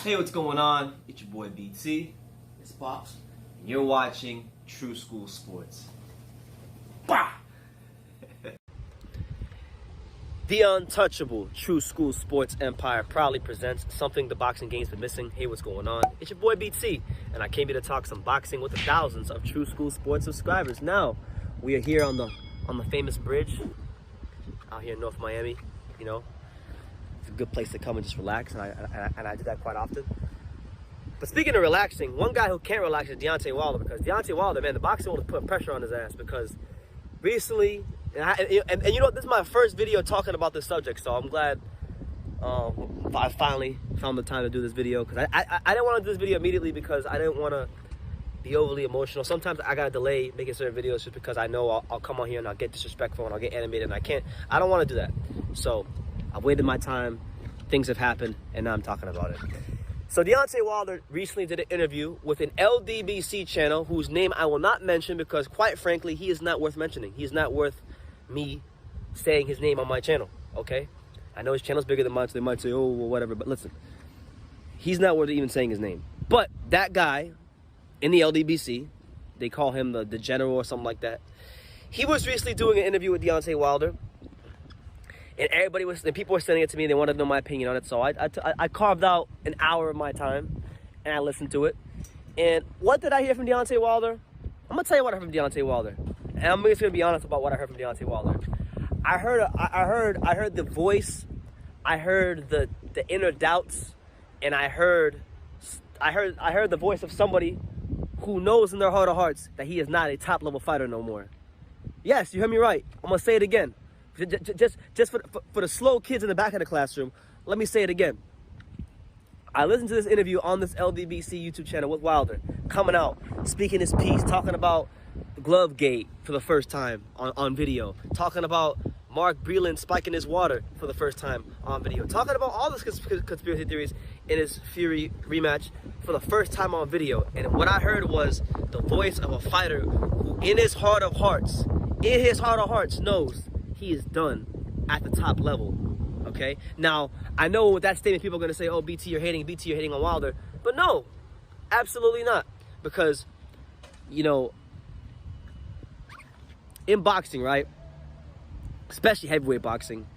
Hey, what's going on? It's your boy BT. It's Pops. And you're watching True School Sports. Bah! The untouchable True School Sports empire proudly presents something the boxing game's been missing. Hey, what's going on? It's your boy BT, and I came here to talk some boxing with the thousands of True School Sports subscribers. Now, we are here on the famous bridge out here in North Miami. You know, it's a good place to come and just relax, and I do that quite often. But speaking of relaxing, one guy who can't relax is Deontay Wilder, because Deontay Wilder, man, the boxing world is putting pressure on his ass because recently, and you know, this is my first video talking about this subject, so I'm glad I finally found the time to do this video, because I didn't want to do this video immediately because I didn't want to be overly emotional. Sometimes I gotta delay making certain videos just because I know I'll come on here and I'll get disrespectful and I'll get animated, and I don't want to do that. So I've waited my time, things have happened, and now I'm talking about it. So Deontay Wilder recently did an interview with an LDBC channel whose name I will not mention because, quite frankly, he is not worth mentioning. He is not worth me saying his name on my channel, okay? I know his channel's bigger than mine, so they might say, oh, well, whatever, but listen. He's not worth even saying his name. But that guy in the LDBC, they call him the general or something like that, he was recently doing an interview with Deontay Wilder, and people were sending it to me. They wanted to know my opinion on it. So I carved out an hour of my time and I listened to it. And what did I hear from Deontay Wilder? I'm gonna tell you what I heard from Deontay Wilder, and I'm just gonna be honest about what I heard from Deontay Wilder. I heard the voice, I heard the inner doubts, and I heard the voice of somebody who knows in their heart of hearts that he is not a top level fighter no more. Yes, you heard me right. I'm gonna say it again. Just for the slow kids in the back of the classroom, let me say it again. I listened to this interview on this LDBC YouTube channel with Wilder, coming out, speaking his piece, talking about the glove gate for the first time on video, talking about Mark Breland spiking his water for the first time on video, talking about all this conspiracy theories in his Fury rematch for the first time on video. And what I heard was the voice of a fighter who in his heart of hearts knows he is done at the top level, okay? Now, I know with that statement, people are going to say, oh, BT, you're hating on Wilder. But no, absolutely not. Because, you know, in boxing, right, especially heavyweight boxing,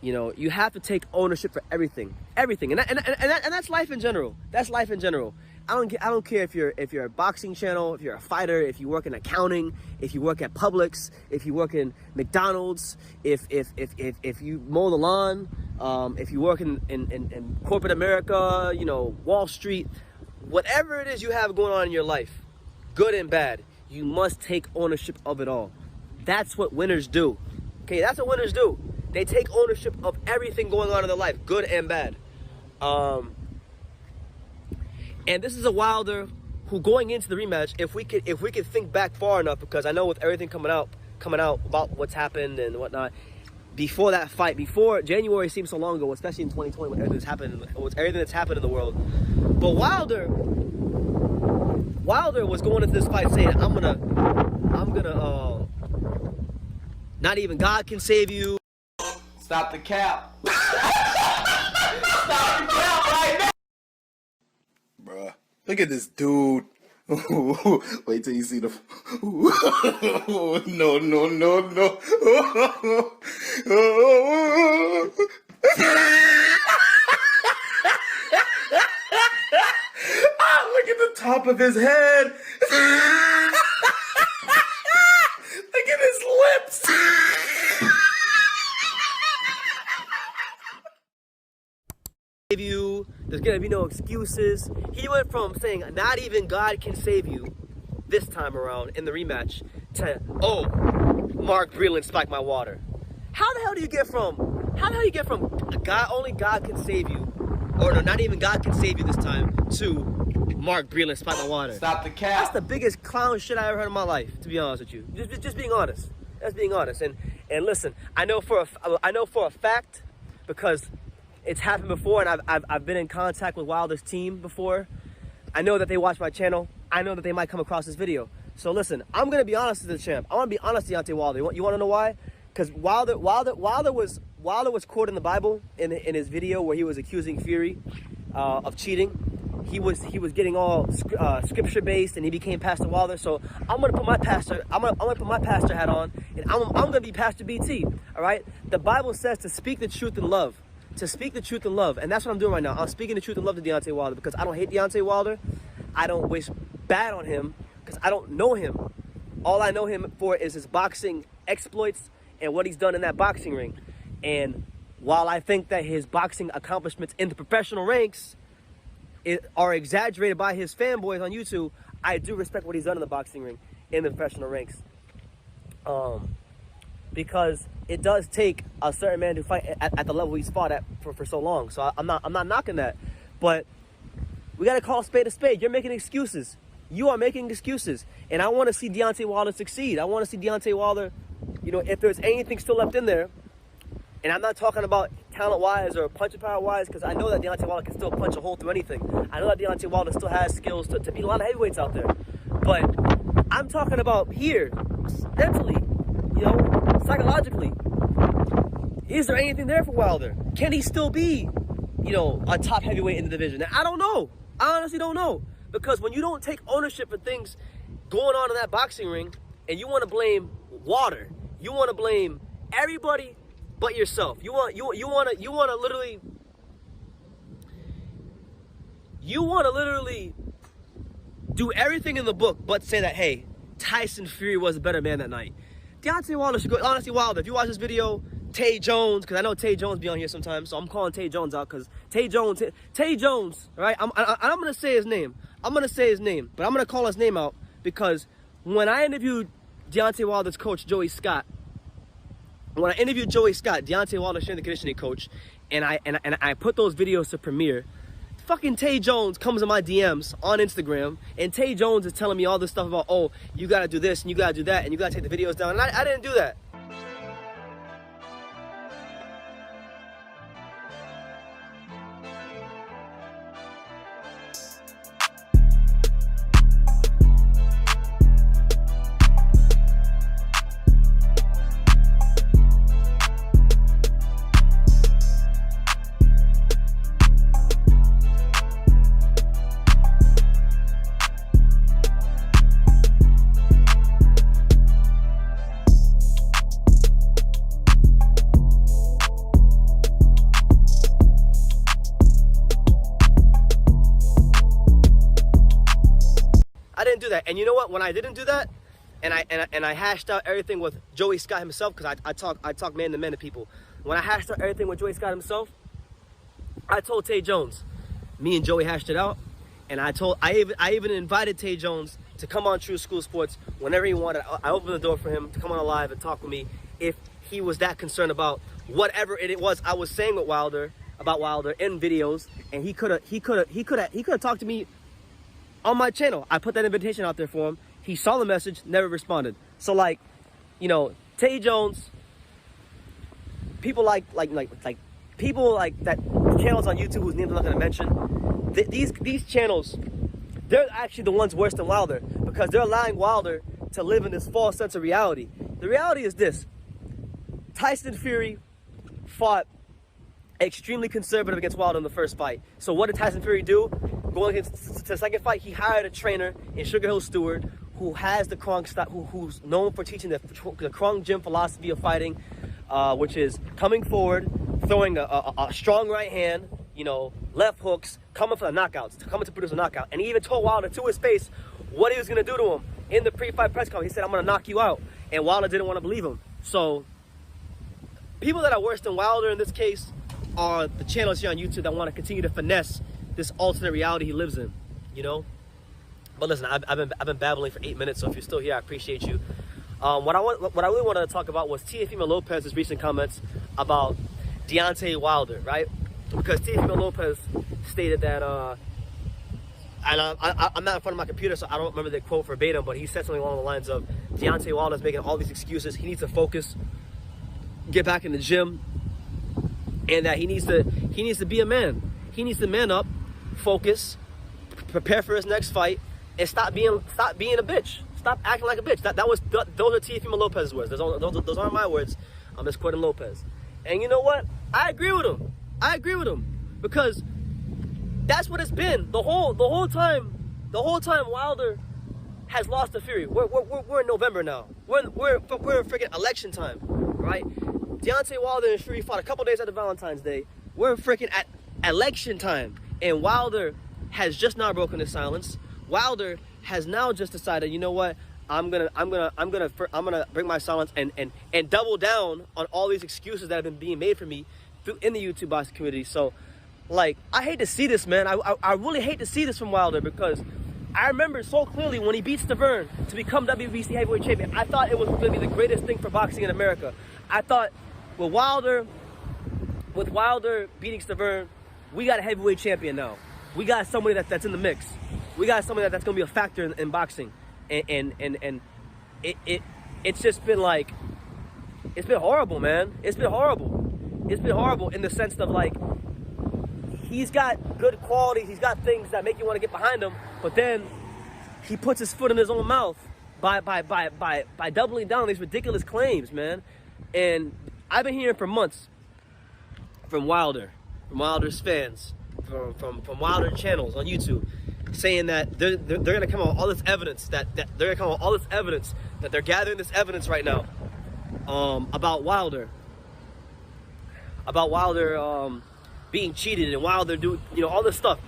you know, you have to take ownership for everything. And that's life in general. That's life in general. I don't care if you're a boxing channel, if you're a fighter, if you work in accounting, if you work at Publix, if you work in McDonald's, if you mow the lawn, if you work in corporate America, you know, Wall Street, whatever it is you have going on in your life, good and bad, you must take ownership of it all. That's what winners do. Okay, that's what winners do. They take ownership of everything going on in their life, good and bad. And this is a Wilder who, going into the rematch, if we could think back far enough, because I know with everything coming out about what's happened and whatnot, before that fight, before January seems so long ago, especially in 2020 with everything that's happened in the world. But Wilder was going into this fight saying, I'm gonna not even God can save you. Stop the cap. Stop the cap right now. Bruh, look at this dude. Wait till you see the. No. Look at the top of his head. Look at his lips. You, there's gonna be no excuses. He went from saying not even God can save you this time around in the rematch to, oh, Mark Breland spiked my water. How the hell do you get from God, only God can save you, or no, not even God can save you this time, to Mark Breland spiked my water? Stop the cap. That's the biggest clown shit I ever heard in my life, to be honest with you. Just being honest. That's being honest. And listen, I know for a fact, because it's happened before, and I've been in contact with Wilder's team before. I know that they watch my channel. I know that they might come across this video. So listen, I'm gonna be honest with the champ. I want to be honest with Deontay Wilder. You want to know why? Because Wilder was quoting the Bible in his video where he was accusing Fury of cheating. He was getting all scripture based, and he became Pastor Wilder. So I'm gonna put my pastor hat on, and I'm gonna be Pastor BT. All right. The Bible says to speak the truth in love, and that's what I'm doing right now. I'm speaking the truth in love to Deontay Wilder because I don't hate Deontay Wilder. I don't wish bad on him because I don't know him. All I know him for is his boxing exploits and what he's done in that boxing ring. And while I think that his boxing accomplishments in the professional ranks are exaggerated by his fanboys on YouTube, I do respect what he's done in the boxing ring, in the professional ranks. Because it does take a certain man to fight at the level he's fought at for so long. So I'm not knocking that. But we got to call a spade a spade. You're making excuses. You are making excuses. And I want to see Deontay Wilder succeed. I want to see Deontay Wilder, you know, if there's anything still left in there. And I'm not talking about talent-wise or punching power-wise, because I know that Deontay Wilder can still punch a hole through anything. I know that Deontay Wilder still has skills to beat a lot of heavyweights out there. But I'm talking about here, mentally, you know, psychologically. Is there anything there for Wilder? Can he still be, you know, a top heavyweight in the division? Now, I don't know. I honestly don't know. Because when you don't take ownership for things going on in that boxing ring, and you want to blame Wilder, you want to blame everybody but yourself. You want to literally do everything in the book but say that, hey, Tyson Fury was a better man that night. Deontay Wilder should go. Honestly, Wilder, if you watch this video, Tay Jones, because I know Tay Jones be on here sometimes, so I'm calling Tay Jones out because Tay Jones, right? I'm gonna say his name. But I'm gonna call his name out because when I interviewed Deontay Wilder's coach, Joey Scott, Deontay Wilder's strength and conditioning coach, and I put those videos to premiere, fucking Tay Jones comes in my DMs on Instagram, and Tay Jones is telling me all this stuff about, oh, you gotta do this, and you gotta do that, and you gotta take the videos down, and I didn't do that. I didn't do that. And you know what? When I didn't do that, and I hashed out everything with Joey Scott himself, because I talk man to man to people. When I hashed out everything with Joey Scott himself, I told Tay Jones, me and Joey hashed it out, and I even invited Tay Jones to come on True School Sports whenever he wanted. I opened the door for him to come on live and talk with me if he was that concerned about whatever it was I was saying with Wilder in videos, and he could have talked to me on my channel. I put that invitation out there for him. He saw the message, never responded. So, like, you know, Tay Jones, people like people like that, channels on YouTube whose names I'm not gonna mention. These channels, they're actually the ones worse than Wilder because they're allowing Wilder to live in this false sense of reality. The reality is this: Tyson Fury fought extremely conservative against Wilder in the first fight. So what did Tyson Fury do? Going into the second fight, he hired a trainer in Sugar Hill Stewart who has the Krong style, who's known for teaching the Krong gym philosophy of fighting, which is coming forward, throwing a strong right hand, you know, left hooks, coming for the knockouts, coming to produce a knockout. And he even told Wilder to his face what he was going to do to him in the pre-fight press conference. He said, I'm going to knock you out. And Wilder didn't want to believe him. So people that are worse than Wilder in this case are the channels here on YouTube that want to continue to finesse this alternate reality he lives in, you know. But listen, I've been babbling for 8 minutes, so if you're still here, I appreciate you. What I really wanted to talk about was Teofimo Lopez's recent comments about Deontay Wilder, right? Because Teofimo Lopez stated that, and I'm not in front of my computer, so I don't remember the quote verbatim, but he said something along the lines of Deontay Wilder's making all these excuses. He needs to focus, get back in the gym, and that he needs to be a man. He needs to man up, focus, prepare for his next fight, and stop being a bitch. Stop acting like a bitch. Those are Teofimo Lopez's words. Those aren't my words. I'm just quoting Lopez. And you know what? I agree with him. Because That's what it's been the whole time. The whole time Wilder has lost to Fury. We're in November now. We're in freaking election time, right? Deontay Wilder and Fury fought a couple days after Valentine's Day. We're freaking at election time, and Wilder has just now broken his silence. Wilder has now just decided, you know what? I'm gonna break my silence and double down on all these excuses that have been being made for me in the YouTube boxing community. So, like, I hate to see this, man. I really hate to see this from Wilder, because I remember so clearly when he beat Stavern to become WBC heavyweight champion. I thought it was going to be the greatest thing for boxing in America. I thought with Wilder beating Stavern, we got a heavyweight champion now. We got somebody that's in the mix. We got somebody that's going to be a factor in boxing. And it's just been like, it's been horrible, man. It's been horrible. It's been horrible in the sense of, like, he's got good qualities. He's got things that make you want to get behind him. But then he puts his foot in his own mouth by doubling down on these ridiculous claims, man. And I've been hearing for months from Wilder's fans, from Wilder channels on YouTube, saying that they're gonna come out with all this evidence that they're gathering this evidence right now about Wilder being cheated and Wilder do, you know, all this stuff.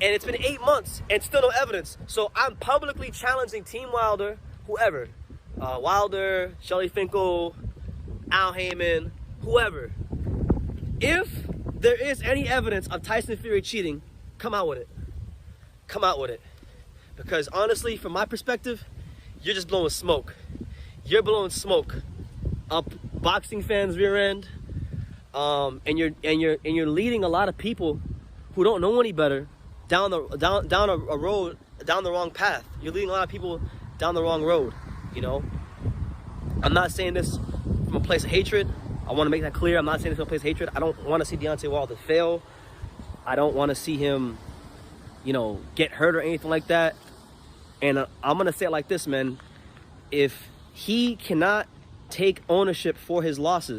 And it's been 8 months and still no evidence. So I'm publicly challenging Team Wilder, whoever, Wilder, Shelly Finkel, Al Heyman, whoever. If there is any evidence of Tyson Fury cheating, come out with it. Come out with it. Because honestly, from my perspective, you're just blowing smoke. You're blowing smoke up boxing fans' rear end, and you're leading a lot of people who don't know any better down a road, down the wrong path. You're leading a lot of people down the wrong road. You know, I'm not saying this from a place of hatred. I want to make that clear. I'm not saying this from a place of hatred. I don't want to see Deontay Wilder fail. I don't want to see him, you know, get hurt or anything like that. And I'm gonna say it like this, man. If he cannot take ownership for his loss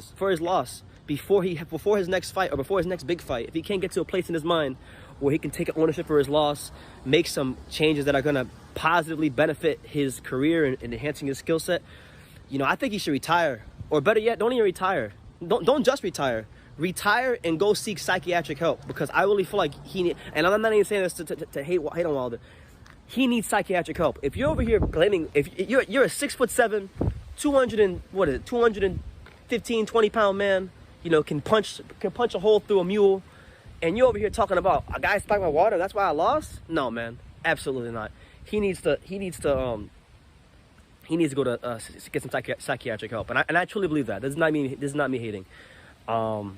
before his next fight or before his next big fight, if he can't get to a place in his mind where he can take ownership for his loss, make some changes that are gonna positively benefit his career and enhancing his skill set, you know, I think he should retire. Or better yet, don't even retire. Don't just retire. Retire and go seek psychiatric help, because I really feel like and I'm not even saying this to hate on Wilder. He needs psychiatric help. If you're over here claiming, if you're a 6'7", 215, 20-pound man, you know, can punch a hole through a mule, and you're over here talking about a guy spiked my water, that's why I lost? No, man, absolutely not. He needs to go to get some psychiatric help, and I truly believe that. This is not me hating. What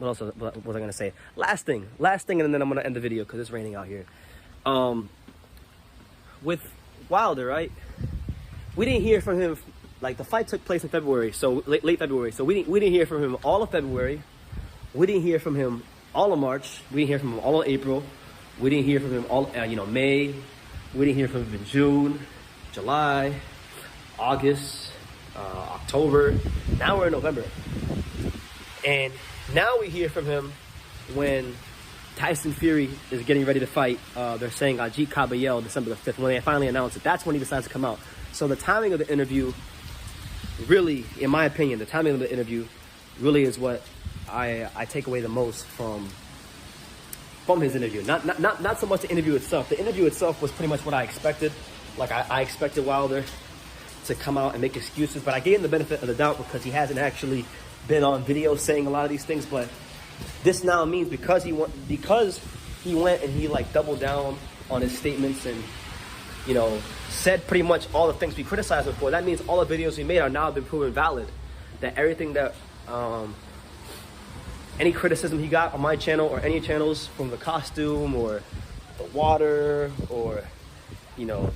else was I gonna say? Last thing, and then I'm gonna end the video because it's raining out here. With Wilder, right? We didn't hear from him. Like, the fight took place in February, so late February. So we didn't hear from him all of February. We didn't hear from him all of March. We didn't hear from him all of April. We didn't hear from him all May. We didn't hear from him in June, July, August, October. Now we're in November. And now we hear from him when Tyson Fury is getting ready to fight. They're saying Ajit Kabayel December the 5th. When they finally announce it, that's when he decides to come out. So the timing of the interview, really, in my opinion, the timing of the interview really is what I take away the most from his interview. Not so much the interview itself. The interview itself was pretty much what I expected. Like, I expected Wilder to come out and make excuses, but I gave him the benefit of the doubt because he hasn't actually been on video saying a lot of these things. But this now means because he went and he like doubled down on his statements and, you know, said pretty much all the things we criticized him for, that means all the videos we made are now been proven valid. That everything that any criticism he got on my channel or any channels, from the costume or the water or, you know,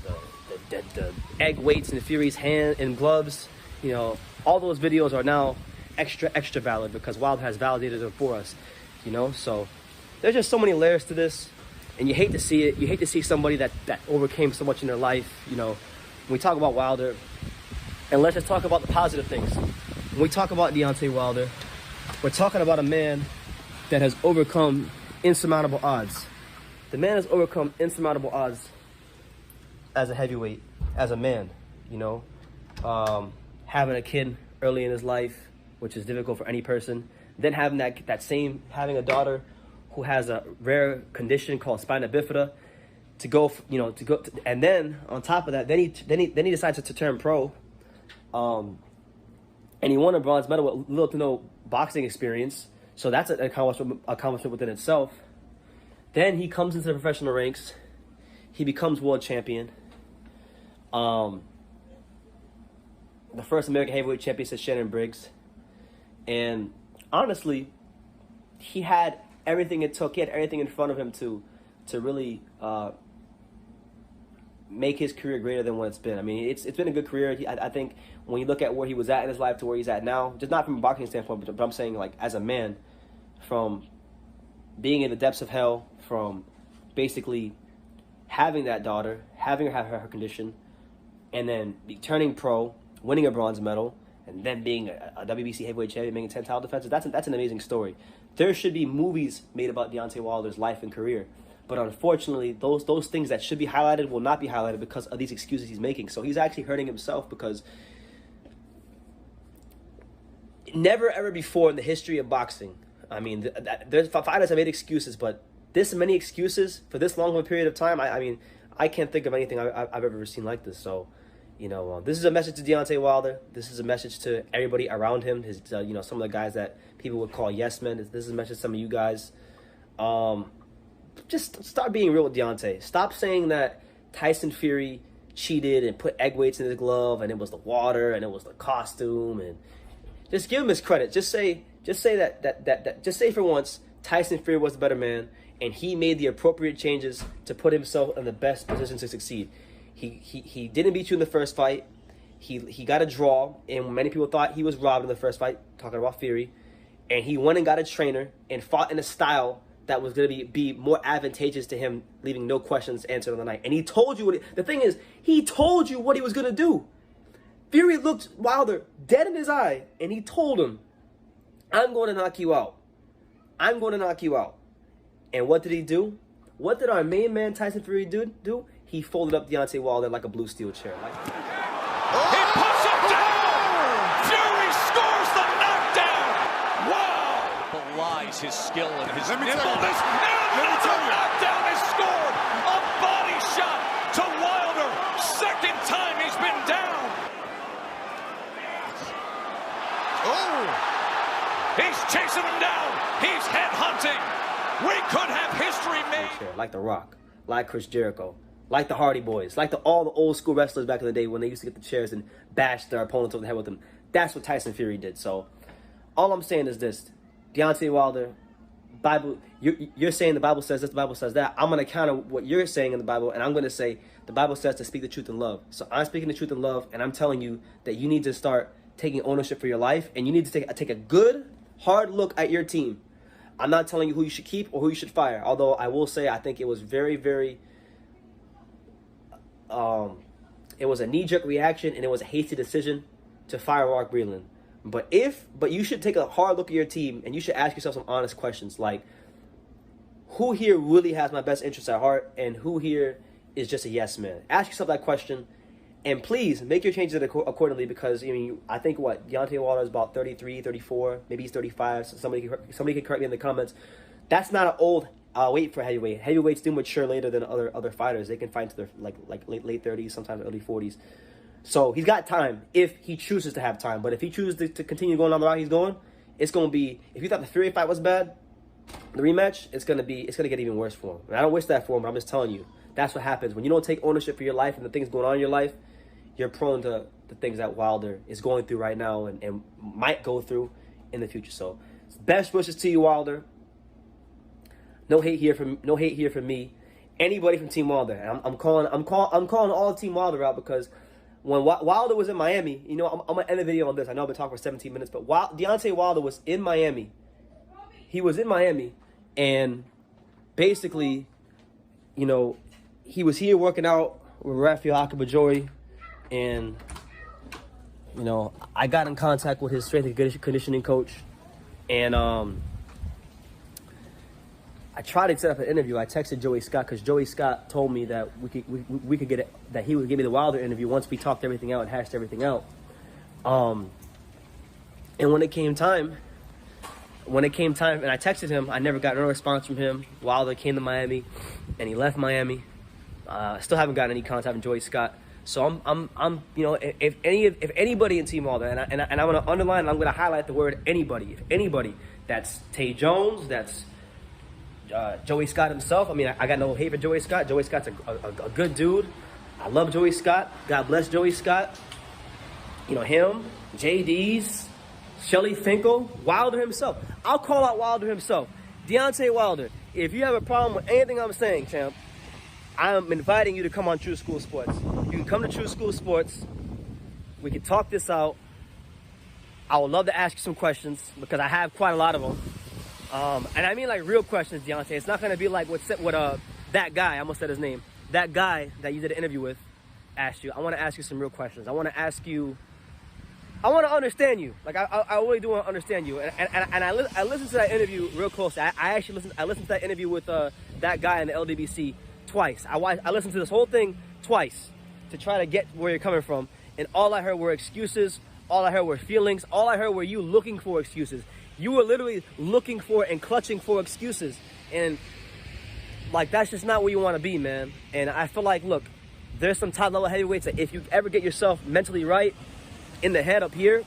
the egg weights in Fury's hand and gloves, you know, all those videos are now extra valid because Wilder has validated them for us, you know. So there's just so many layers to this, and you hate to see it. You hate to see somebody that overcame so much in their life, you know. When we talk about Wilder, and let's just talk about the positive things. When we talk about Deontay Wilder, we're talking about a man that has overcome insurmountable odds. The man has overcome insurmountable odds as a heavyweight, as a man, you know. Having a kid early in his life, which is difficult for any person. Then having having a daughter who has a rare condition called spina bifida, and then on top of that, then he decides to turn pro, and he won a bronze medal with little to no boxing experience. So that's an accomplishment within itself. Then he comes into the professional ranks. He becomes world champion. The first American heavyweight champion since Shannon Briggs. And honestly, he had everything it took. He had everything in front of him to really make his career greater than what it's been. I mean, it's been a good career. I think when you look at where he was at in his life to where he's at now, just not from a boxing standpoint, but I'm saying like as a man, from being in the depths of hell, from basically having that daughter, having her have her condition, and then turning pro, winning a bronze medal, and then being a WBC heavyweight champion, making 10 title defenses. That's an amazing story. There should be movies made about Deontay Wilder's life and career. But unfortunately, those things that should be highlighted will not be highlighted because of these excuses he's making. So he's actually hurting himself because never ever before in the history of boxing, I mean, there's fighters have made excuses, but this many excuses for this long of a period of time, I mean, I can't think of anything I've ever seen like this. So, you know, this is a message to Deontay Wilder. This is a message to everybody around him. His, you know, some of the guys that people would call yes men. This is a message to some of you guys. Just start being real with Deontay. Stop saying that Tyson Fury cheated and put egg weights in his glove and it was the water and it was the costume, and just give him his credit. Just say for once Tyson Fury was the better man and he made the appropriate changes to put himself in the best position to succeed. He didn't beat you in the first fight. He got a draw, and many people thought he was robbed in the first fight, talking about Fury, and he went and got a trainer and fought in a style that was going to be more advantageous to him, leaving no questions answered on the night. And he told you the thing is, he told you what he was going to do. Fury looked Wilder dead in his eye, and he told him, I'm going to knock you out. I'm going to knock you out. And what did he do? What did our main man Tyson Fury do? He folded up Deontay Wilder like a blue steel chair. He puts him down! Fury scores the knockdown! Wow! Belies his skill and his nimbleness. And another knockdown is scored! A body shot to Wilder. Second time he's been down. Oh! He's chasing him down. He's head hunting. We could have history made. Like The Rock, like Chris Jericho, like the Hardy Boys, like all the old school wrestlers back in the day when they used to get the chairs and bash their opponents over the head with them. That's what Tyson Fury did. So all I'm saying is this: Deontay Wilder, Bible, you're saying the Bible says this, the Bible says that. I'm going to counter what you're saying in the Bible, and I'm going to say the Bible says to speak the truth in love. So I'm speaking the truth in love, and I'm telling you that you need to start taking ownership for your life, and you need to take a good, hard look at your team. I'm not telling you who you should keep or who you should fire. Although I will say I think it was very, very, it was a knee-jerk reaction and it was a hasty decision to fire Mark Breland. But you should take a hard look at your team and you should ask yourself some honest questions like, who here really has my best interests at heart and who here is just a yes man? Ask yourself that question. And please make your changes accordingly, because I think Deontay Wilder is about 33, 34, maybe he's 35. So somebody can correct me in the comments. That's not an old weight for heavyweight. Heavyweights do mature later than other fighters. They can fight to their like late 30s, sometimes early 40s. So he's got time if he chooses to have time. But if he chooses to continue going on the route he's going, it's going to be. If you thought the Fury fight was bad, the rematch, it's going to get even worse for him. And I don't wish that for him, but I'm just telling you, that's what happens when you don't take ownership for your life and the things going on in your life. You're prone to the things that Wilder is going through right now and might go through in the future. So, best wishes to you, Wilder. No hate here from me. Anybody from Team Wilder. And I'm calling all Team Wilder out, because when Wilder was in Miami, I'm gonna end the video on this. I know I've been talking for 17 minutes, but Deontay Wilder was in Miami. He was in Miami, and basically, he was here working out with Rafael Akabajori. And, I got in contact with his strength and conditioning coach. And I I tried to set up an interview. I texted Joey Scott because Joey Scott told me that we could get it, that he would give me the Wilder interview once we talked everything out and hashed everything out. And when it came time, and I texted him, I never got no response from him. Wilder came to Miami, and he left Miami. Still haven't gotten any contact from Joey Scott. So I'm you know, if anybody in Team Wilder, and I'm gonna underline, and I'm gonna highlight the word anybody. If anybody, that's Tay Jones, that's Joey Scott himself. I mean, I got no hate for Joey Scott. Joey Scott's a good dude. I love Joey Scott. God bless Joey Scott. You know, him, JD's, Shelly Finkel, Wilder himself. I'll call out Wilder himself. Deontay Wilder, if you have a problem with anything I'm saying, champ, I'm inviting you to come on True School Sports. You can come to True School Sports. We can talk this out. I would love to ask you some questions because I have quite a lot of them. And I mean like real questions, Deontay. It's not going to be like what that guy, I almost said his name, that guy that you did an interview with asked you. I want to ask you some real questions. I want to ask you, I want to understand you. Like, I really do want to understand you. And I listened to that interview real close. I listened to that interview with that guy in the LDBC twice. I listened to this whole thing twice to try to get where you're coming from. And all I heard were excuses. All I heard were feelings. All I heard were you looking for excuses. You were literally looking for and clutching for excuses. And, like, that's just not where you want to be, man. And I feel like, look, there's some top-level heavyweights that if you ever get yourself mentally right in the head up here,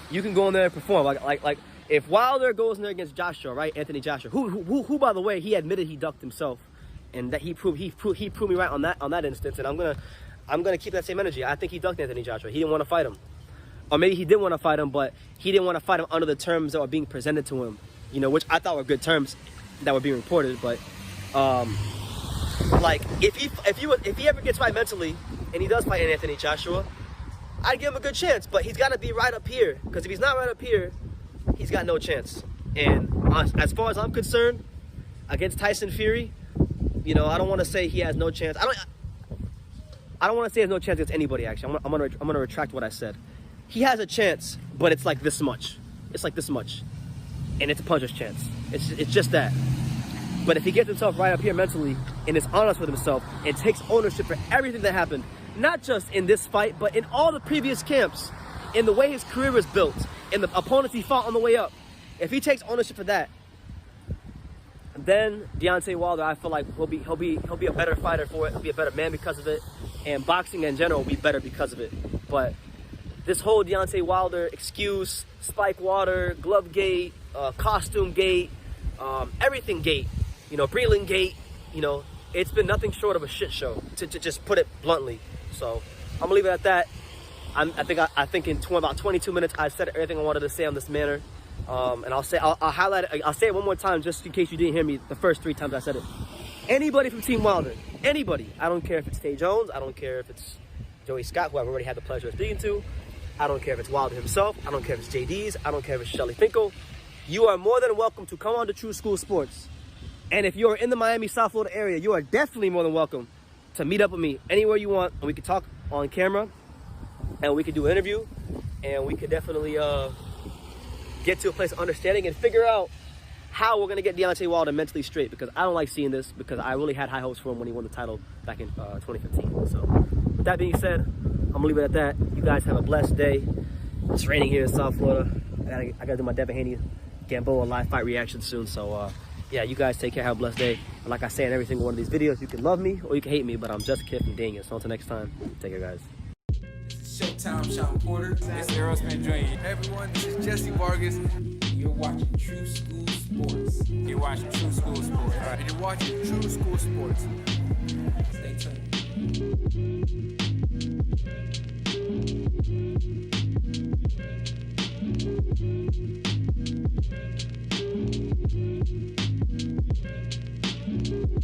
you can go in there and perform. Like if Wilder goes in there against Joshua, right, Anthony Joshua, who by the way, he admitted he ducked himself, and that he proved me right on that instance. And I'm gonna keep that same energy. I think he ducked Anthony Joshua. He didn't want to fight him. Or maybe he did want to fight him, but he didn't want to fight him under the terms that were being presented to him, you know, which I thought were good terms that were being reported. But like if he ever gets right mentally and he does fight Anthony Joshua, I'd give him a good chance. But he's got to be right up here, because if he's not right up here, he's got no chance. And as far as I'm concerned, against Tyson Fury, you know, I don't want to say he has no chance. I don't want to say he has no chance against anybody. Actually, I'm gonna retract what I said. He has a chance, but it's like this much. It's like this much. And it's a puncher's chance. It's just that. But if he gets himself right up here mentally and is honest with himself and takes ownership for everything that happened, not just in this fight, but in all the previous camps, in the way his career was built, in the opponents he fought on the way up, if he takes ownership for that, then Deontay Wilder, I feel like he'll be a better fighter for it. He'll be a better man because of it, and boxing in general will be better because of it. But this whole Deontay Wilder excuse, Spike Water, Glove Gate, Costume Gate, everything Gate, you know, Breland Gate, you know, it's been nothing short of a shit show, to just put it bluntly. So I'm gonna leave it at that. I think in about 22 minutes I said everything I wanted to say on this matter. And I'll highlight it. I'll say it one more time just in case you didn't hear me the first 3 times I said it. Anybody from Team Wilder, anybody. I don't care if it's Tay Jones. I don't care if it's Joey Scott, who I've already had the pleasure of speaking to. I don't care if it's Wilder himself. I don't care if it's JD's. I don't care if it's Shelly Finkel. You are more than welcome to come on to True School Sports. And if you're in the Miami, South Florida area, you are definitely more than welcome to meet up with me anywhere you want. And we can talk on camera. And we can do an interview. And we could definitely get to a place of understanding and figure out how we're going to get Deontay Wilder mentally straight. Because I don't like seeing this, because I really had high hopes for him when he won the title back in 2015. So with that being said, I'm gonna leave it at that. You guys have a blessed day. It's raining here in South Florida. I gotta do my Devin Haney Gamboa live fight reaction soon. So yeah, you guys take care. Have a blessed day. And like I say in every single one of these videos, you can love me or you can hate me, but I'm just a kid from Daniel. So until next time, take care, guys. Showtime, Sean Porter. It's Aerosmith Jr. Hey everyone, this is Jesse Vargas. You're watching True School Sports. You're watching True School Sports. All right, and you're watching True School Sports. Stay tuned.